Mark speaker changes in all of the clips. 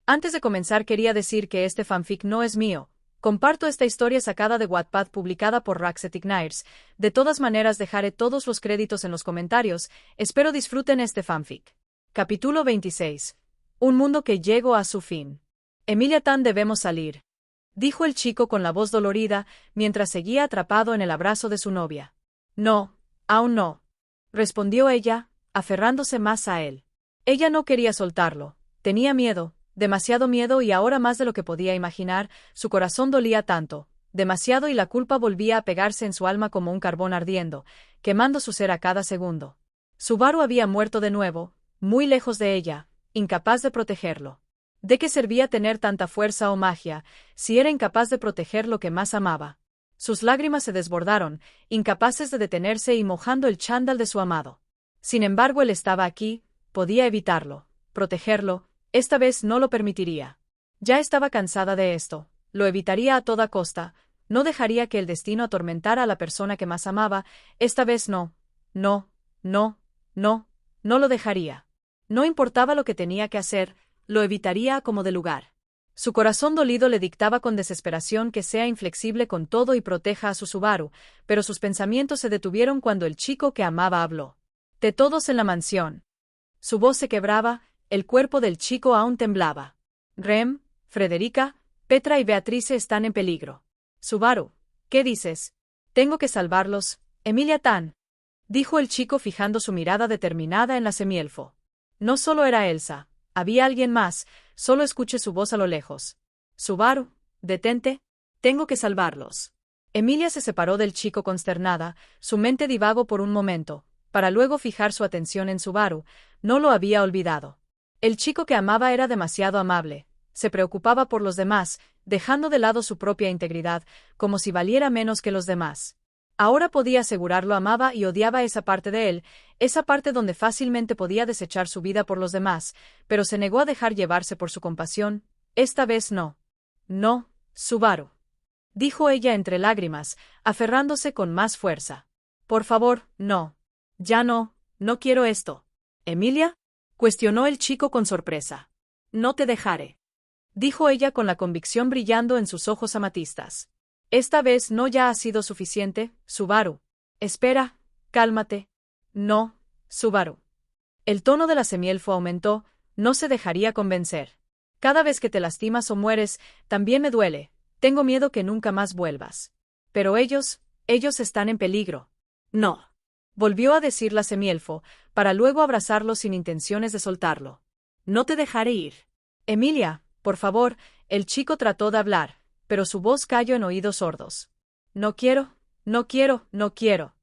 Speaker 1: Antes de comenzar quería decir que este fanfic no es mío. Comparto esta historia sacada de Wattpad publicada por Raxet Ignires. De todas maneras dejaré todos los créditos en los comentarios. Espero disfruten este fanfic. Capítulo 26. Un mundo que llegó a su fin. Emilia Tan, debemos salir, dijo el chico con la voz dolorida, mientras seguía atrapado en el abrazo de su novia. No, aún no, respondió ella, aferrándose más a él. Ella no quería soltarlo. Tenía miedo, demasiado miedo, y ahora más de lo que podía imaginar. Su corazón dolía tanto, demasiado, y la culpa volvía a pegarse en su alma como un carbón ardiendo, quemando su ser a cada segundo. Subaru había muerto de nuevo, muy lejos de ella, incapaz de protegerlo. ¿De qué servía tener tanta fuerza o magia, si era incapaz de proteger lo que más amaba? Sus lágrimas se desbordaron, incapaces de detenerse y mojando el chándal de su amado. Sin embargo, él estaba aquí, podía evitarlo, protegerlo. Esta vez no lo permitiría. Ya estaba cansada de esto, lo evitaría a toda costa, no dejaría que el destino atormentara a la persona que más amaba. Esta vez no, no, no, no, no lo dejaría. No importaba lo que tenía que hacer, lo evitaría a como de lugar. Su corazón dolido le dictaba con desesperación que sea inflexible con todo y proteja a su Subaru, pero sus pensamientos se detuvieron cuando el chico que amaba habló. De todos en la mansión. Su voz se quebraba, el cuerpo del chico aún temblaba. Rem, Frederica, Petra y Beatrice están en peligro. Subaru, ¿qué dices? Tengo que salvarlos, Emilia Tan, dijo el chico fijando su mirada determinada en la semielfo. No solo era Elsa, había alguien más, solo escuché su voz a lo lejos. Subaru, detente, tengo que salvarlos. Emilia se separó del chico consternada, su mente divagó por un momento, para luego fijar su atención en Subaru. No lo había olvidado. El chico que amaba era demasiado amable, se preocupaba por los demás, dejando de lado su propia integridad, como si valiera menos que los demás. Ahora podía asegurarlo, amaba y odiaba esa parte de él, esa parte donde fácilmente podía desechar su vida por los demás, pero se negó a dejar llevarse por su compasión. Esta vez no. No, Subaru, dijo ella entre lágrimas, aferrándose con más fuerza. Por favor, no. Ya no, no quiero esto. ¿Emilia? Cuestionó el chico con sorpresa. No te dejaré, dijo ella con la convicción brillando en sus ojos amatistas. Esta vez no ya ha sido suficiente, Subaru. Espera, cálmate. No, Subaru. El tono de la semielfo aumentó, no se dejaría convencer. Cada vez que te lastimas o mueres, también me duele, tengo miedo que nunca más vuelvas. Pero ellos están en peligro. No, volvió a decir la semielfo, para luego abrazarlo sin intenciones de soltarlo. No te dejaré ir. Emilia, por favor, el chico trató de hablar, pero su voz cayó en oídos sordos. No quiero, no quiero, no quiero.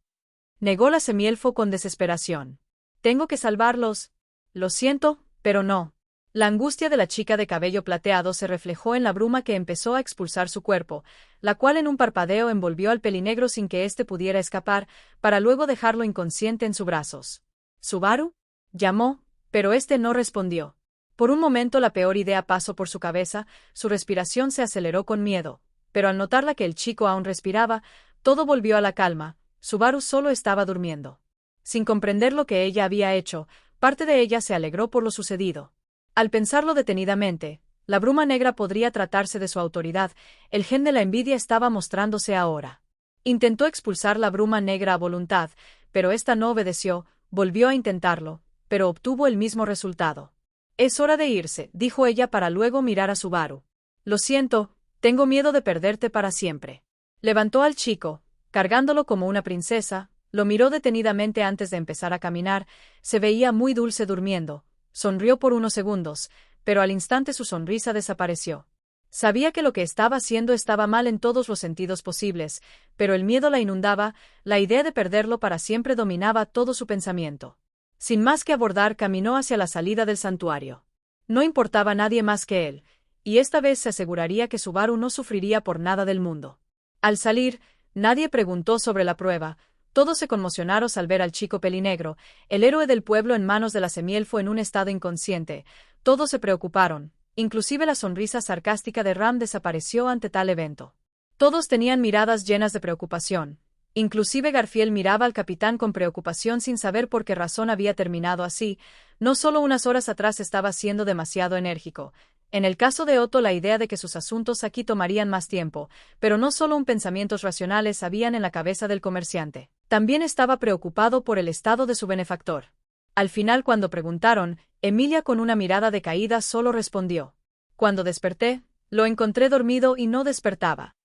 Speaker 1: Negó la semielfo con desesperación. Tengo que salvarlos. Lo siento, pero no. La angustia de la chica de cabello plateado se reflejó en la bruma que empezó a expulsar su cuerpo, la cual en un parpadeo envolvió al pelinegro sin que éste pudiera escapar, para luego dejarlo inconsciente en sus brazos. ¿Subaru? Llamó, pero éste no respondió. Por un momento la peor idea pasó por su cabeza, su respiración se aceleró con miedo, pero al notarla que el chico aún respiraba, todo volvió a la calma. Subaru solo estaba durmiendo. Sin comprender lo que ella había hecho, parte de ella se alegró por lo sucedido. Al pensarlo detenidamente, la bruma negra podría tratarse de su autoridad, el gen de la envidia estaba mostrándose ahora. Intentó expulsar la bruma negra a voluntad, pero ésta no obedeció, volvió a intentarlo, pero obtuvo el mismo resultado. Es hora de irse, dijo ella para luego mirar a Subaru. Lo siento, tengo miedo de perderte para siempre. Levantó al chico, cargándolo como una princesa, lo miró detenidamente antes de empezar a caminar, se veía muy dulce durmiendo, sonrió por unos segundos, pero al instante su sonrisa desapareció. Sabía que lo que estaba haciendo estaba mal en todos los sentidos posibles, pero el miedo la inundaba, la idea de perderlo para siempre dominaba todo su pensamiento. Sin más que abordar, caminó hacia la salida del santuario. No importaba a nadie más que él, y esta vez se aseguraría que Subaru no sufriría por nada del mundo. Al salir, nadie preguntó sobre la prueba, todos se conmocionaron al ver al chico pelinegro, el héroe del pueblo en manos de la semielfo en un estado inconsciente, todos se preocuparon, inclusive la sonrisa sarcástica de Ram desapareció ante tal evento. Todos tenían miradas llenas de preocupación. Inclusive Garfield miraba al capitán con preocupación sin saber por qué razón había terminado así. No solo unas horas atrás estaba siendo demasiado enérgico, En el caso de Otto, la idea de que sus asuntos aquí tomarían más tiempo, pero no solo un pensamientos racionales habían en la cabeza del comerciante. También estaba preocupado por el estado de su benefactor. Al final, cuando preguntaron, Emilia con una mirada decaída solo respondió: «Cuando desperté, lo encontré dormido y no despertaba».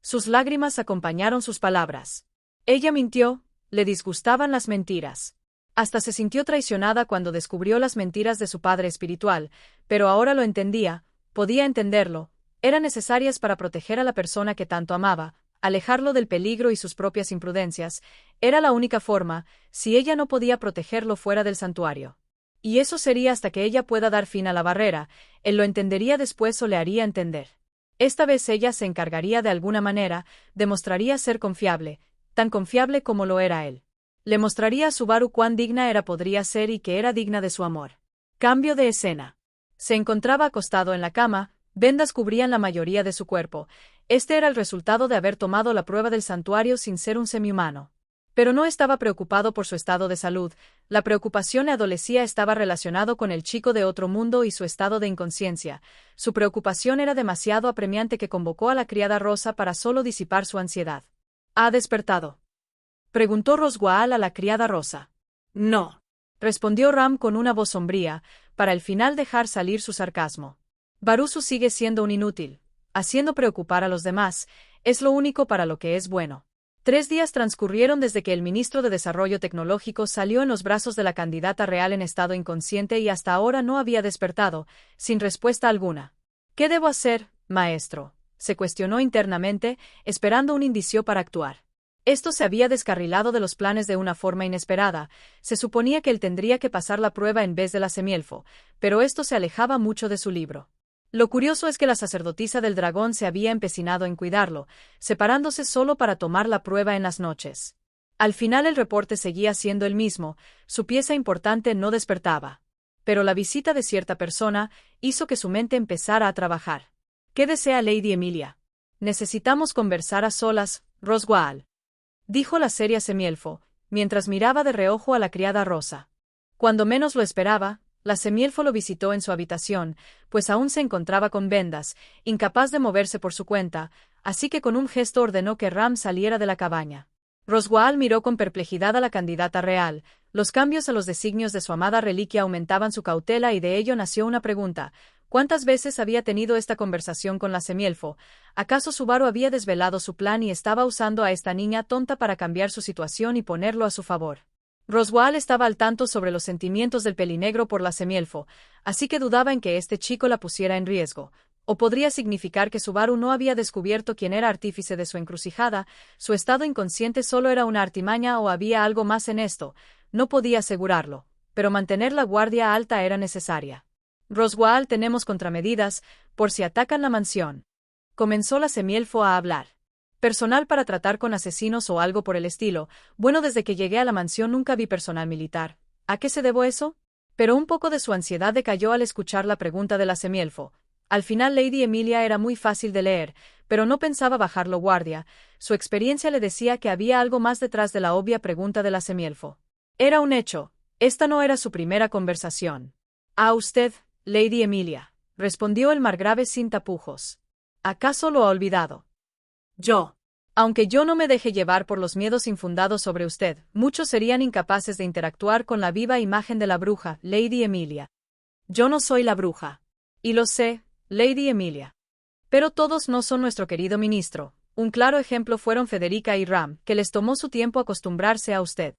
Speaker 1: Sus lágrimas acompañaron sus palabras. Ella mintió, le disgustaban las mentiras. Hasta se sintió traicionada cuando descubrió las mentiras de su padre espiritual, pero ahora lo entendía, podía entenderlo, eran necesarias para proteger a la persona que tanto amaba, alejarlo del peligro y sus propias imprudencias, era la única forma, si ella no podía protegerlo fuera del santuario. Y eso sería hasta que ella pueda dar fin a la barrera, él lo entendería después o le haría entender. Esta vez ella se encargaría de alguna manera, demostraría ser confiable, tan confiable como lo era él. Le mostraría a Subaru cuán digna podría ser y que era digna de su amor. Cambio de escena. Se encontraba acostado en la cama, vendas cubrían la mayoría de su cuerpo. Este era el resultado de haber tomado la prueba del santuario sin ser un semihumano. Pero no estaba preocupado por su estado de salud, la preocupación le adolecía estaba relacionado con el chico de otro mundo y su estado de inconsciencia. Su preocupación era demasiado apremiante que convocó a la criada Rosa para solo disipar su ansiedad. ¿Ha despertado?, preguntó Roswaal a la criada Rosa. No, respondió Ram con una voz sombría, para al final dejar salir su sarcasmo. Barusu sigue siendo un inútil, haciendo preocupar a los demás, es lo único para lo que es bueno. 3 días transcurrieron desde que el ministro de Desarrollo Tecnológico salió en los brazos de la candidata real en estado inconsciente y hasta ahora no había despertado, sin respuesta alguna. ¿Qué debo hacer, maestro?, se cuestionó internamente, esperando un indicio para actuar. Esto se había descarrilado de los planes de una forma inesperada, se suponía que él tendría que pasar la prueba en vez de la semielfo, pero esto se alejaba mucho de su libro. Lo curioso es que la sacerdotisa del dragón se había empecinado en cuidarlo, separándose solo para tomar la prueba en las noches. Al final el reporte seguía siendo el mismo, su pieza importante no despertaba. Pero la visita de cierta persona hizo que su mente empezara a trabajar. ¿Qué desea Lady Emilia? Necesitamos conversar a solas, Roswaal, dijo la seria semielfo, mientras miraba de reojo a la criada Rosa. Cuando menos lo esperaba, la semielfo lo visitó en su habitación, pues aún se encontraba con vendas, incapaz de moverse por su cuenta, así que con un gesto ordenó que Ram saliera de la cabaña. Roswaal miró con perplejidad a la candidata real, los cambios a los designios de su amada reliquia aumentaban su cautela y de ello nació una pregunta. ¿Cuántas veces había tenido esta conversación con la semielfo? ¿Acaso Subaru había desvelado su plan y estaba usando a esta niña tonta para cambiar su situación y ponerlo a su favor? Roswaal estaba al tanto sobre los sentimientos del pelinegro por la semielfo, así que dudaba en que este chico la pusiera en riesgo. O podría significar que Subaru no había descubierto quién era artífice de su encrucijada, su estado inconsciente solo era una artimaña o había algo más en esto, no podía asegurarlo, pero mantener la guardia alta era necesaria. Roswaal, tenemos contramedidas, por si atacan la mansión. Comenzó la semielfo a hablar. Personal para tratar con asesinos o algo por el estilo. Bueno, desde que llegué a la mansión nunca vi personal militar. ¿A qué se debo eso? Pero un poco de su ansiedad decayó al escuchar la pregunta de la semielfo. Al final Lady Emilia era muy fácil de leer, pero no pensaba bajarlo guardia. Su experiencia le decía que había algo más detrás de la obvia pregunta de la semielfo. Era un hecho. Esta no era su primera conversación. ¿A usted, Lady Emilia?, respondió el margrave sin tapujos. ¿Acaso lo ha olvidado? Yo. Aunque yo no me deje llevar por los miedos infundados sobre usted, muchos serían incapaces de interactuar con la viva imagen de la bruja, Lady Emilia. Yo no soy la bruja. Y lo sé, Lady Emilia. Pero todos no son nuestro querido ministro. Un claro ejemplo fueron Federica y Ram, que les tomó su tiempo acostumbrarse a usted.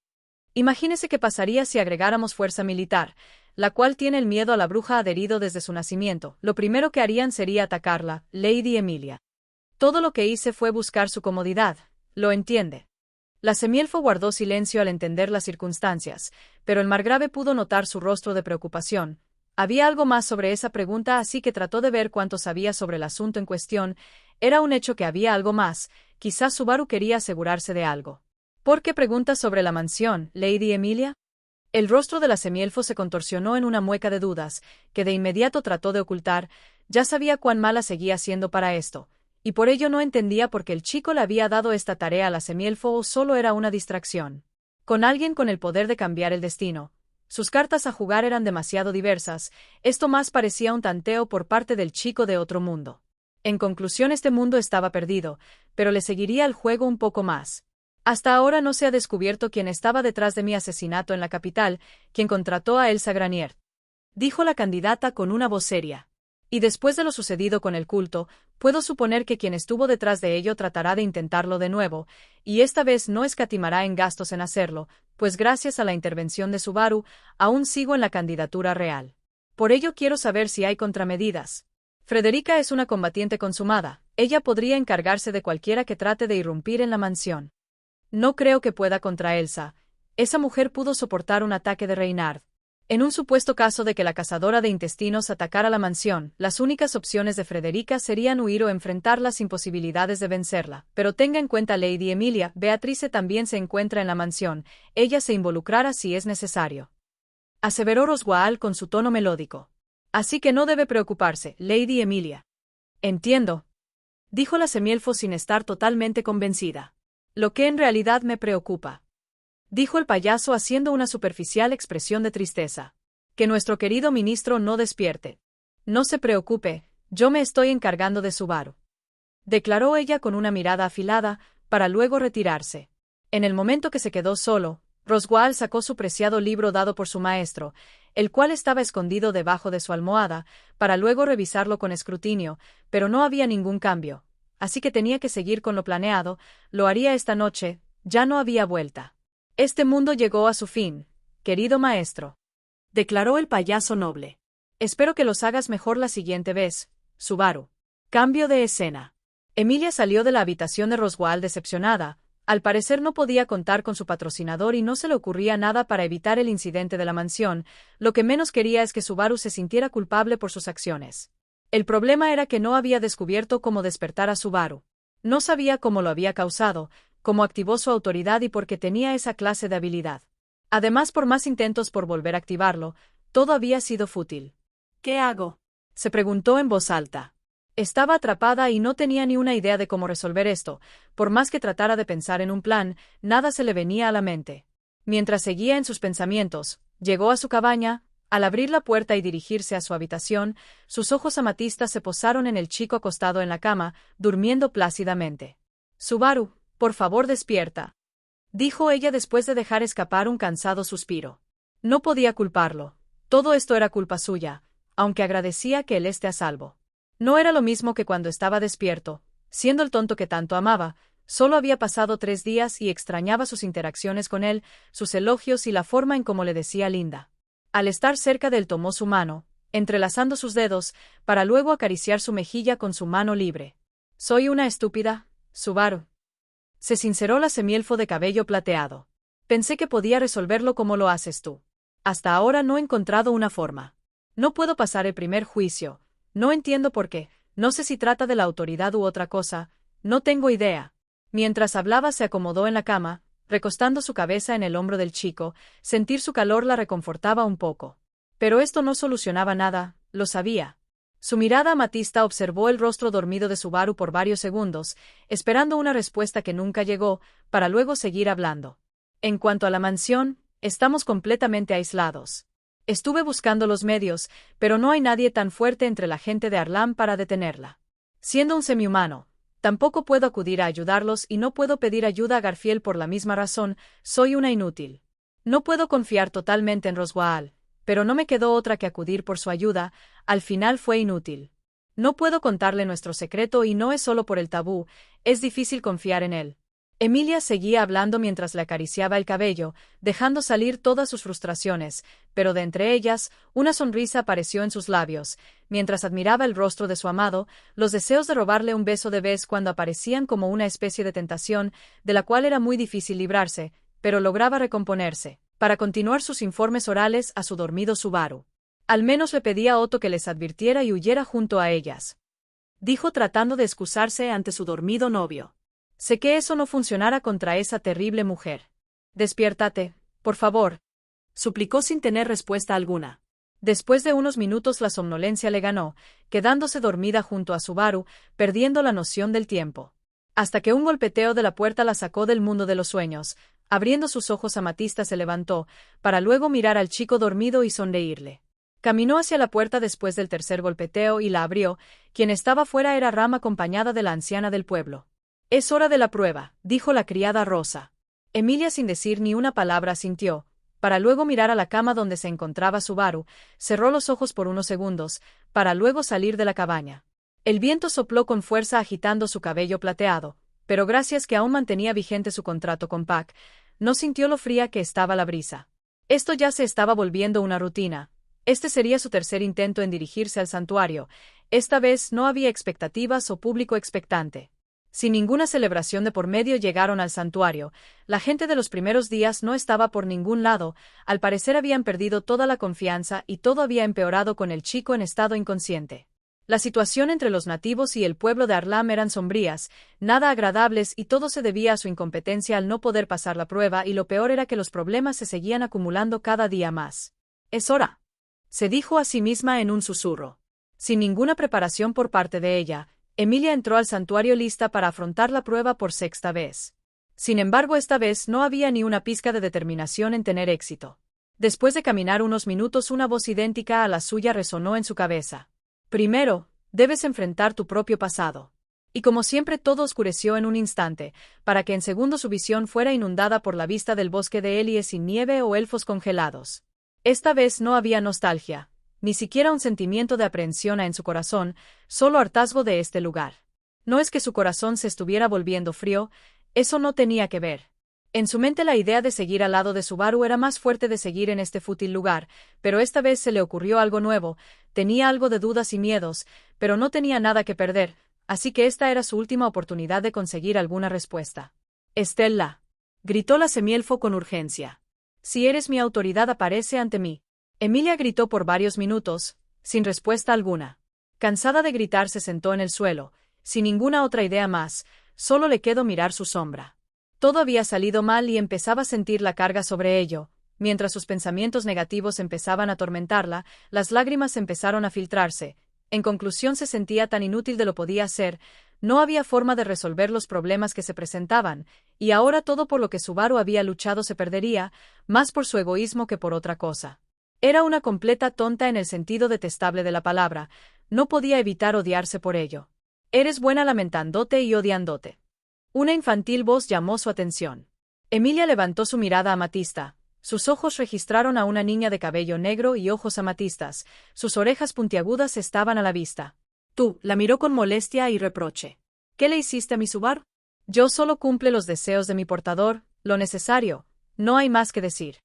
Speaker 1: Imagínese qué pasaría si agregáramos fuerza militar, la cual tiene el miedo a la bruja adherido desde su nacimiento. Lo primero que harían sería atacarla, Lady Emilia. Todo lo que hice fue buscar su comodidad, ¿lo entiende? La semielfo guardó silencio al entender las circunstancias, pero el margrave pudo notar su rostro de preocupación. Había algo más sobre esa pregunta, así que trató de ver cuánto sabía sobre el asunto en cuestión. Era un hecho que había algo más, quizás Subaru quería asegurarse de algo. ¿Por qué pregunta sobre la mansión, Lady Emilia? El rostro de la semielfo se contorsionó en una mueca de dudas, que de inmediato trató de ocultar. Ya sabía cuán mala seguía siendo para esto, y por ello no entendía por qué el chico le había dado esta tarea a la semielfo o solo era una distracción. Con alguien con el poder de cambiar el destino, Sus cartas a jugar eran demasiado diversas, esto más parecía un tanteo por parte del chico de otro mundo. En conclusión, este mundo estaba perdido, pero le seguiría el juego un poco más. Hasta ahora no se ha descubierto quién estaba detrás de mi asesinato en la capital, quien contrató a Elsa Granier, dijo la candidata con una voz seria. Y después de lo sucedido con el culto, puedo suponer que quien estuvo detrás de ello tratará de intentarlo de nuevo, y esta vez no escatimará en gastos en hacerlo, pues gracias a la intervención de Subaru, aún sigo en la candidatura real. Por ello quiero saber si hay contramedidas. Frederica es una combatiente consumada, ella podría encargarse de cualquiera que trate de irrumpir en la mansión. No creo que pueda contra Elsa. Esa mujer pudo soportar un ataque de Reynard. En un supuesto caso de que la cazadora de intestinos atacara la mansión, las únicas opciones de Frederica serían huir o enfrentarla sin posibilidades de vencerla. Pero tenga en cuenta Lady Emilia, Beatrice también se encuentra en la mansión, ella se involucrará si es necesario. Aseveró Roswaal con su tono melódico. Así que no debe preocuparse, Lady Emilia. Entiendo, dijo la semielfo sin estar totalmente convencida. Lo que en realidad me preocupa, dijo el payaso haciendo una superficial expresión de tristeza. Que nuestro querido ministro no despierte. No se preocupe, yo me estoy encargando de Subaru, declaró ella con una mirada afilada, para luego retirarse. En el momento que se quedó solo, Roswaal sacó su preciado libro dado por su maestro, el cual estaba escondido debajo de su almohada, para luego revisarlo con escrutinio, pero no había ningún cambio, así que tenía que seguir con lo planeado, lo haría esta noche, ya no había vuelta. Este mundo llegó a su fin, querido maestro, declaró el payaso noble. Espero que los hagas mejor la siguiente vez, Subaru. Cambio de escena. Emilia salió de la habitación de Roswaal decepcionada. Al parecer no podía contar con su patrocinador y no se le ocurría nada para evitar el incidente de la mansión, lo que menos quería es que Subaru se sintiera culpable por sus acciones. El problema era que no había descubierto cómo despertar a Subaru. No sabía cómo lo había causado, cómo activó su autoridad y por qué tenía esa clase de habilidad. Además, por más intentos por volver a activarlo, todo había sido fútil. ¿Qué hago?, se preguntó en voz alta. Estaba atrapada y no tenía ni una idea de cómo resolver esto. Por más que tratara de pensar en un plan, nada se le venía a la mente. Mientras seguía en sus pensamientos, llegó a su cabaña. Al abrir la puerta y dirigirse a su habitación, sus ojos amatistas se posaron en el chico acostado en la cama, durmiendo plácidamente. Subaru, por favor despierta, dijo ella después de dejar escapar un cansado suspiro. No podía culparlo. Todo esto era culpa suya, aunque agradecía que él esté a salvo. No era lo mismo que cuando estaba despierto, siendo el tonto que tanto amaba. Solo había pasado 3 días y extrañaba sus interacciones con él, sus elogios y la forma en cómo le decía linda. Al estar cerca de él tomó su mano, entrelazando sus dedos, para luego acariciar su mejilla con su mano libre. Soy una estúpida, Subaru, se sinceró la semielfo de cabello plateado. Pensé que podía resolverlo como lo haces tú. Hasta ahora no he encontrado una forma. No puedo pasar el primer juicio. No entiendo por qué, no sé si trata de la autoridad u otra cosa, no tengo idea. Mientras hablaba se acomodó en la cama, recostando su cabeza en el hombro del chico, sentir su calor la reconfortaba un poco. Pero esto no solucionaba nada, lo sabía. Su mirada amatista observó el rostro dormido de Subaru por varios segundos, esperando una respuesta que nunca llegó, para luego seguir hablando. En cuanto a la mansión, estamos completamente aislados. Estuve buscando los medios, pero no hay nadie tan fuerte entre la gente de Arlam para detenerla. Siendo un semihumano, tampoco puedo acudir a ayudarlos y no puedo pedir ayuda a Garfield por la misma razón, soy una inútil. No puedo confiar totalmente en Roswaal, pero no me quedó otra que acudir por su ayuda, al final fue inútil. No puedo contarle nuestro secreto y no es solo por el tabú, es difícil confiar en él. Emilia seguía hablando mientras le acariciaba el cabello, dejando salir todas sus frustraciones, pero de entre ellas, una sonrisa apareció en sus labios. Mientras admiraba el rostro de su amado, los deseos de robarle un beso de vez cuando aparecían como una especie de tentación, de la cual era muy difícil librarse, pero lograba recomponerse, para continuar sus informes orales a su dormido Subaru. Al menos le pedía a Otto que les advirtiera y huyera junto a ellas, dijo tratando de excusarse ante su dormido novio. Sé que eso no funcionará contra esa terrible mujer. Despiértate, por favor, suplicó sin tener respuesta alguna. Después de unos minutos la somnolencia le ganó, quedándose dormida junto a Subaru, perdiendo la noción del tiempo. Hasta que un golpeteo de la puerta la sacó del mundo de los sueños. Abriendo sus ojos, Amatista se levantó, para luego mirar al chico dormido y sonreírle. Caminó hacia la puerta después del tercer golpeteo y la abrió. Quien estaba fuera era Ram, acompañada de la anciana del pueblo. «Es hora de la prueba», dijo la criada Rosa. Emilia, sin decir ni una palabra, asintió, para luego mirar a la cama donde se encontraba Subaru. Cerró los ojos por unos segundos, para luego salir de la cabaña. El viento sopló con fuerza agitando su cabello plateado, pero gracias que aún mantenía vigente su contrato con Pac, no sintió lo fría que estaba la brisa. Esto ya se estaba volviendo una rutina. Este sería su tercer intento en dirigirse al santuario. Esta vez no había expectativas o público expectante. Sin ninguna celebración de por medio llegaron al santuario. La gente de los primeros días no estaba por ningún lado. Al parecer habían perdido toda la confianza y todo había empeorado con el chico en estado inconsciente. La situación entre los nativos y el pueblo de Arlam eran sombrías, nada agradables, y todo se debía a su incompetencia al no poder pasar la prueba, y lo peor era que los problemas se seguían acumulando cada día más. «Es hora», se dijo a sí misma en un susurro. Sin ninguna preparación por parte de ella, Emilia entró al santuario lista para afrontar la prueba por sexta vez. Sin embargo, esta vez no había ni una pizca de determinación en tener éxito. Después de caminar unos minutos, una voz idéntica a la suya resonó en su cabeza. «Primero, debes enfrentar tu propio pasado». Y como siempre, todo oscureció en un instante, para que en segundo su visión fuera inundada por la vista del bosque de Elie sin nieve o elfos congelados. Esta vez no había nostalgia, ni siquiera un sentimiento de aprehensión en su corazón, solo hartazgo de este lugar. No es que su corazón se estuviera volviendo frío, eso no tenía que ver. En su mente la idea de seguir al lado de Subaru era más fuerte de seguir en este fútil lugar, pero esta vez se le ocurrió algo nuevo. Tenía algo de dudas y miedos, pero no tenía nada que perder, así que esta era su última oportunidad de conseguir alguna respuesta. «Estella», gritó la semielfo con urgencia. «Si eres mi autoridad, aparece ante mí». Emilia gritó por varios minutos, sin respuesta alguna. Cansada de gritar, se sentó en el suelo, sin ninguna otra idea más, solo le quedó mirar su sombra. Todo había salido mal y empezaba a sentir la carga sobre ello. Mientras sus pensamientos negativos empezaban a atormentarla, las lágrimas empezaron a filtrarse. En conclusión, se sentía tan inútil de lo podía hacer, no había forma de resolver los problemas que se presentaban, y ahora todo por lo que Subaru había luchado se perdería, más por su egoísmo que por otra cosa. Era una completa tonta en el sentido detestable de la palabra, no podía evitar odiarse por ello. «Eres buena lamentándote y odiándote». Una infantil voz llamó su atención. Emilia levantó su mirada amatista. Sus ojos registraron a una niña de cabello negro y ojos amatistas. Sus orejas puntiagudas estaban a la vista. «Tú», la miró con molestia y reproche. «¿Qué le hiciste a mi Subaru?» «Yo solo cumple los deseos de mi portador, lo necesario, no hay más que decir».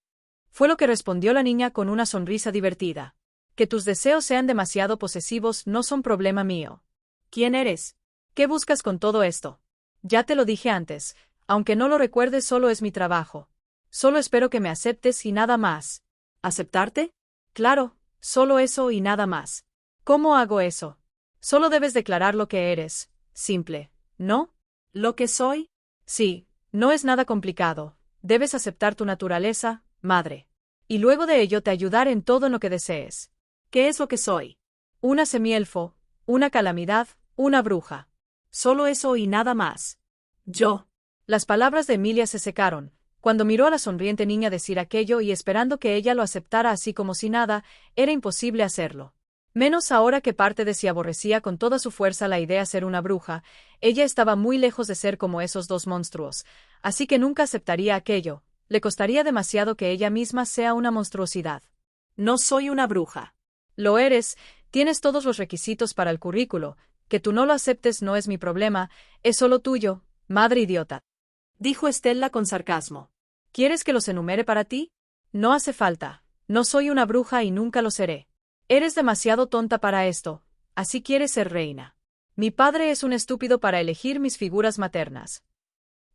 Speaker 1: Fue lo que respondió la niña con una sonrisa divertida. «Que tus deseos sean demasiado posesivos no son problema mío». «¿Quién eres? ¿Qué buscas con todo esto?» «Ya te lo dije antes, aunque no lo recuerdes, solo es mi trabajo. Solo espero que me aceptes y nada más». «¿Aceptarte?» «Claro, solo eso y nada más». «¿Cómo hago eso?» «Solo debes declarar lo que eres. Simple, ¿no?» «¿Lo que soy?» «Sí, no es nada complicado. Debes aceptar tu naturaleza, madre. Y luego de ello te ayudar en todo lo que desees». «¿Qué es lo que soy?» «Una semielfo, una calamidad, una bruja». «Solo eso y nada más». «Yo». Las palabras de Emilia se secaron, cuando miró a la sonriente niña decir aquello y esperando que ella lo aceptara así como si nada, era imposible hacerlo. Menos ahora que parte de sí aborrecía con toda su fuerza la idea de ser una bruja, ella estaba muy lejos de ser como esos dos monstruos, así que nunca aceptaría aquello, le costaría demasiado que ella misma sea una monstruosidad. «No soy una bruja». «Lo eres, tienes todos los requisitos para el currículo, que tú no lo aceptes no es mi problema, es solo tuyo, madre idiota», dijo Estella con sarcasmo. «¿Quieres que los enumere para ti?» «No hace falta, no soy una bruja y nunca lo seré. Eres demasiado tonta para esto, así quieres ser reina. Mi padre es un estúpido para elegir mis figuras maternas».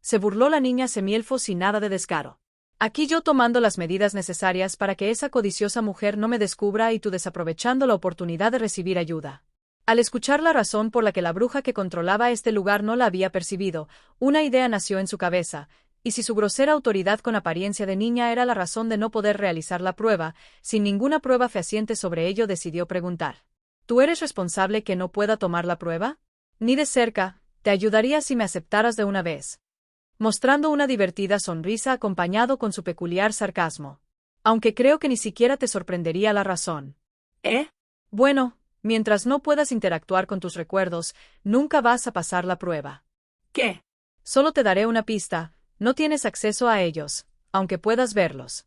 Speaker 1: Se burló la niña semielfo sin nada de descaro. «Aquí yo tomando las medidas necesarias para que esa codiciosa mujer no me descubra y tú desaprovechando la oportunidad de recibir ayuda». Al escuchar la razón por la que la bruja que controlaba este lugar no la había percibido, una idea nació en su cabeza, y si su grosera autoridad con apariencia de niña era la razón de no poder realizar la prueba, sin ninguna prueba fehaciente sobre ello decidió preguntar. ¿Tú eres responsable que no pueda tomar la prueba? Ni de cerca, te ayudaría si me aceptaras de una vez. mostrando una divertida sonrisa acompañado con su peculiar sarcasmo. Aunque creo que ni siquiera te sorprendería la razón.
Speaker 2: ¿Eh?
Speaker 1: Bueno, mientras no puedas interactuar con tus recuerdos, nunca vas a pasar la prueba.
Speaker 2: ¿Qué?
Speaker 1: Solo te daré una pista, no tienes acceso a ellos, aunque puedas verlos.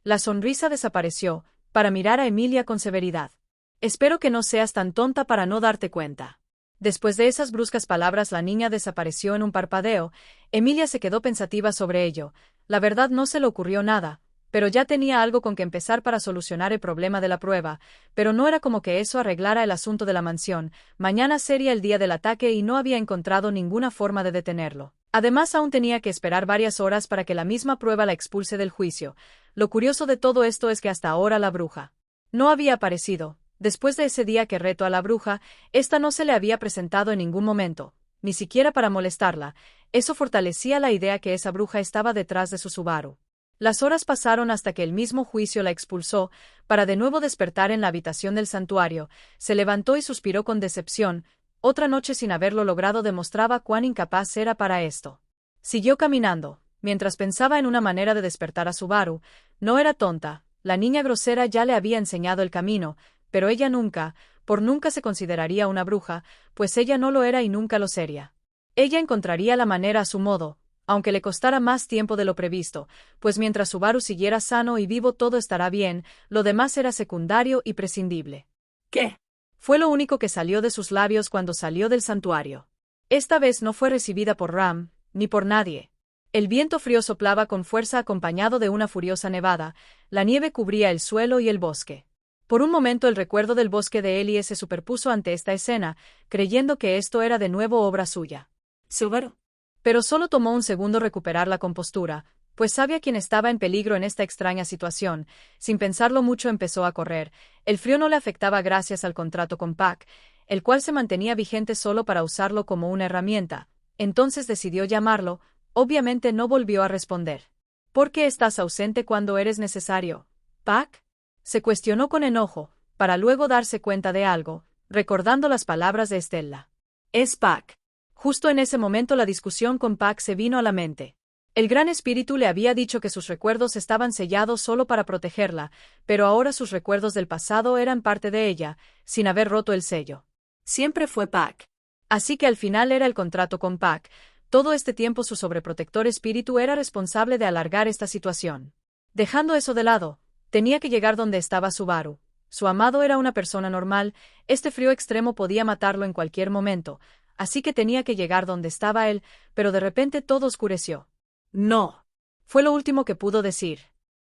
Speaker 1: La sonrisa desapareció, para mirar a Emilia con severidad. Espero que no seas tan tonta para no darte cuenta. Después de esas bruscas palabras la niña desapareció en un parpadeo. Emilia se quedó pensativa sobre ello. La verdad no se le ocurrió nada, pero ya tenía algo con que empezar para solucionar el problema de la prueba, pero no era como que eso arreglara el asunto de la mansión. Mañana sería el día del ataque y no había encontrado ninguna forma de detenerlo. Además aún tenía que esperar varias horas para que la misma prueba la expulse del juicio. Lo curioso de todo esto es que hasta ahora la bruja no había aparecido. Después de ese día que retó a la bruja, ésta no se le había presentado en ningún momento, ni siquiera para molestarla. Eso fortalecía la idea que esa bruja estaba detrás de su Subaru. Las horas pasaron hasta que el mismo juicio la expulsó, para de nuevo despertar en la habitación del santuario. Se levantó y suspiró con decepción. Otra noche sin haberlo logrado demostraba cuán incapaz era para esto. Siguió caminando, mientras pensaba en una manera de despertar a Subaru. No era tonta, la niña grosera ya le había enseñado el camino, pero ella nunca, por nunca se consideraría una bruja, pues ella no lo era y nunca lo sería. Ella encontraría la manera a su modo, aunque le costara más tiempo de lo previsto, pues mientras Subaru siguiera sano y vivo todo estará bien, lo demás era secundario y prescindible.
Speaker 2: ¿Qué?
Speaker 1: Fue lo único que salió de sus labios cuando salió del santuario. Esta vez no fue recibida por Ram, ni por nadie. El viento frío soplaba con fuerza acompañado de una furiosa nevada, la nieve cubría el suelo y el bosque. Por un momento el recuerdo del bosque de Ellie se superpuso ante esta escena, creyendo que esto era de nuevo obra suya.
Speaker 2: Subaru.
Speaker 1: Pero solo tomó un segundo recuperar la compostura, pues sabía quién estaba en peligro en esta extraña situación. Sin pensarlo mucho empezó a correr. El frío no le afectaba gracias al contrato con Pac, el cual se mantenía vigente solo para usarlo como una herramienta. Entonces decidió llamarlo. Obviamente no volvió a responder. ¿Por qué estás ausente cuando eres necesario, Pac? Se cuestionó con enojo, para luego darse cuenta de algo, recordando las palabras de Estella. Es Pac. Justo en ese momento la discusión con Pac se vino a la mente. El Gran Espíritu le había dicho que sus recuerdos estaban sellados solo para protegerla, pero ahora sus recuerdos del pasado eran parte de ella, sin haber roto el sello. Siempre fue Pac. Así que al final era el contrato con Pac. Todo este tiempo su sobreprotector espíritu era responsable de alargar esta situación. Dejando eso de lado, tenía que llegar donde estaba Subaru. Su amado era una persona normal, este frío extremo podía matarlo en cualquier momento, así que tenía que llegar donde estaba él, pero de repente todo oscureció. No. Fue lo último que pudo decir.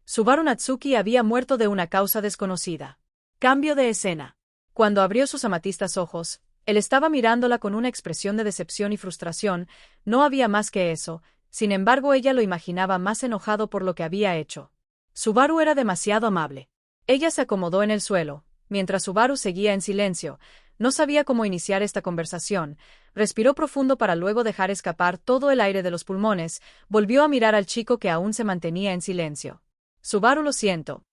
Speaker 1: Subaru Natsuki había muerto de una causa desconocida. Cambio de escena. Cuando abrió sus amatistas ojos, él estaba mirándola con una expresión de decepción y frustración. No había más que eso, sin embargo ella lo imaginaba más enojado por lo que había hecho. Subaru era demasiado amable. Ella se acomodó en el suelo, mientras Subaru seguía en silencio. No sabía cómo iniciar esta conversación. Respiró profundo para luego dejar escapar todo el aire de los pulmones. Volvió a mirar al chico que aún se mantenía en silencio. Subaru, lo siento,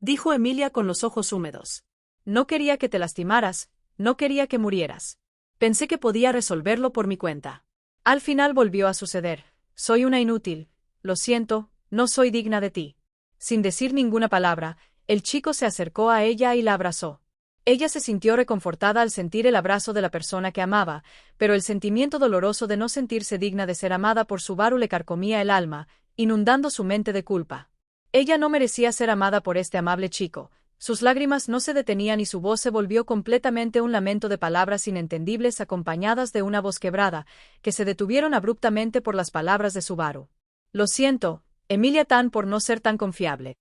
Speaker 1: dijo Emilia con los ojos húmedos. No quería que te lastimaras, no quería que murieras. Pensé que podía resolverlo por mi cuenta. Al final volvió a suceder. Soy una inútil. Lo siento, no soy digna de ti. Sin decir ninguna palabra, el chico se acercó a ella y la abrazó. Ella se sintió reconfortada al sentir el abrazo de la persona que amaba, pero el sentimiento doloroso de no sentirse digna de ser amada por Subaru le carcomía el alma, inundando su mente de culpa. Ella no merecía ser amada por este amable chico. Sus lágrimas no se detenían y su voz se volvió completamente un lamento de palabras inentendibles acompañadas de una voz quebrada, que se detuvieron abruptamente por las palabras de Subaru. Lo siento, Emilia Tan, por no ser tan confiable,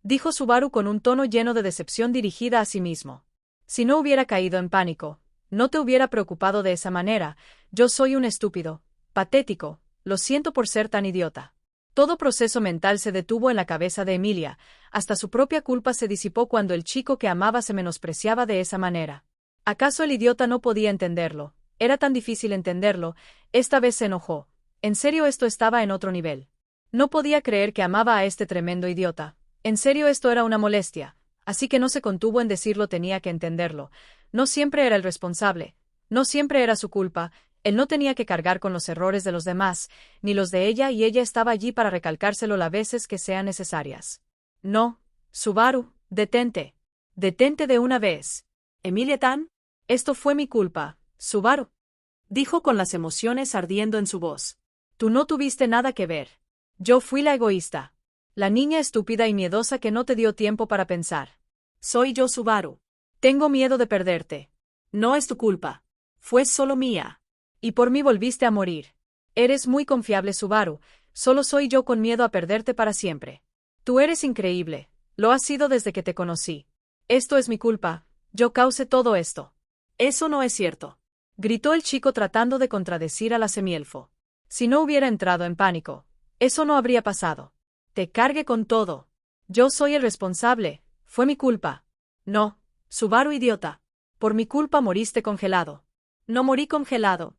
Speaker 1: dijo Subaru con un tono lleno de decepción dirigida a sí mismo. Si no hubiera caído en pánico, no te hubiera preocupado de esa manera. Yo soy un estúpido, patético, lo siento por ser tan idiota. Todo proceso mental se detuvo en la cabeza de Emilia, hasta su propia culpa se disipó cuando el chico que amaba se menospreciaba de esa manera. ¿Acaso el idiota no podía entenderlo? Era tan difícil entenderlo. Esta vez se enojó. En serio, esto estaba en otro nivel. No podía creer que amaba a este tremendo idiota. En serio, esto era una molestia. Así que no se contuvo en decirlo, tenía que entenderlo. No siempre era el responsable. No siempre era su culpa. Él no tenía que cargar con los errores de los demás, ni los de ella, y ella estaba allí para recalcárselo las veces que sean necesarias. No, Subaru, detente. Detente de una vez.
Speaker 2: Emilia-tan,
Speaker 1: Esto fue mi culpa, Subaru.
Speaker 2: dijo con las emociones ardiendo en su voz.
Speaker 1: Tú no tuviste nada que ver. Yo fui la egoísta. La niña estúpida y miedosa que no te dio tiempo para pensar.
Speaker 2: Soy yo, Subaru.
Speaker 1: Tengo miedo de perderte.
Speaker 2: No es tu culpa. Fue solo mía.
Speaker 1: Y por mí volviste a morir. Eres muy confiable, Subaru. Solo soy yo con miedo a perderte para siempre. Tú eres increíble. Lo has sido desde que te conocí. Esto es mi culpa. Yo causé todo esto.
Speaker 2: Eso no es cierto.
Speaker 1: Gritó el chico tratando de contradecir a la semielfo. Si no hubiera entrado en pánico, eso no habría pasado. Te cargué con todo. Yo soy el responsable. Fue mi culpa.
Speaker 2: No, Subaru idiota.
Speaker 1: Por mi culpa moriste congelado.
Speaker 2: No morí congelado,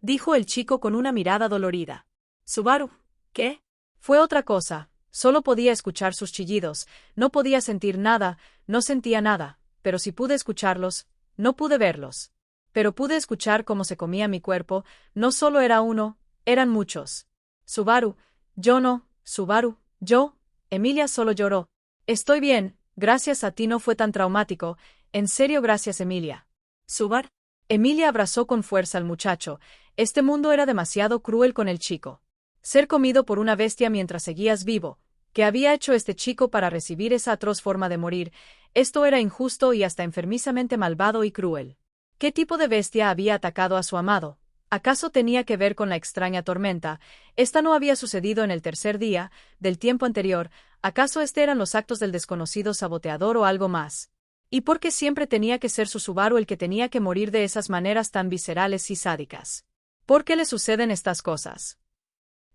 Speaker 2: dijo el chico con una mirada dolorida. Subaru, ¿qué?
Speaker 1: Fue otra cosa. Solo podía escuchar sus chillidos, no podía sentir nada, no sentía nada, pero si pude escucharlos, no pude verlos. Pero pude escuchar cómo se comía mi cuerpo, no solo era uno, eran muchos. Subaru, yo no, Subaru, yo. Emilia solo lloró. Estoy bien, gracias a ti no fue tan traumático, en serio gracias Emilia.
Speaker 2: Subar.
Speaker 1: Emilia abrazó con fuerza al muchacho, este mundo era demasiado cruel con el chico. Ser comido por una bestia mientras seguías vivo, ¿qué había hecho este chico para recibir esa atroz forma de morir? Esto era injusto y hasta enfermizamente malvado y cruel. ¿Qué tipo de bestia había atacado a su amado? ¿Acaso tenía que ver con la extraña tormenta? Esta no había sucedido en el tercer día, del tiempo anterior, ¿acaso eran los actos del desconocido saboteador o algo más? ¿Y por qué siempre tenía que ser su Subaru el que tenía que morir de esas maneras tan viscerales y sádicas? ¿Por qué le suceden estas cosas?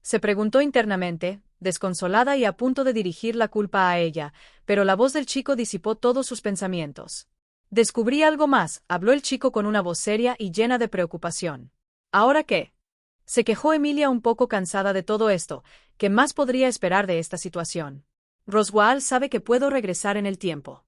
Speaker 1: Se preguntó internamente, desconsolada y a punto de dirigir la culpa a ella, pero la voz del chico disipó todos sus pensamientos. Descubrí algo más, habló el chico con una voz seria y llena de preocupación. ¿Ahora qué? Se quejó Emilia un poco cansada de todo esto, ¿qué más podría esperar de esta situación? Roswaal sabe que puedo regresar en el tiempo.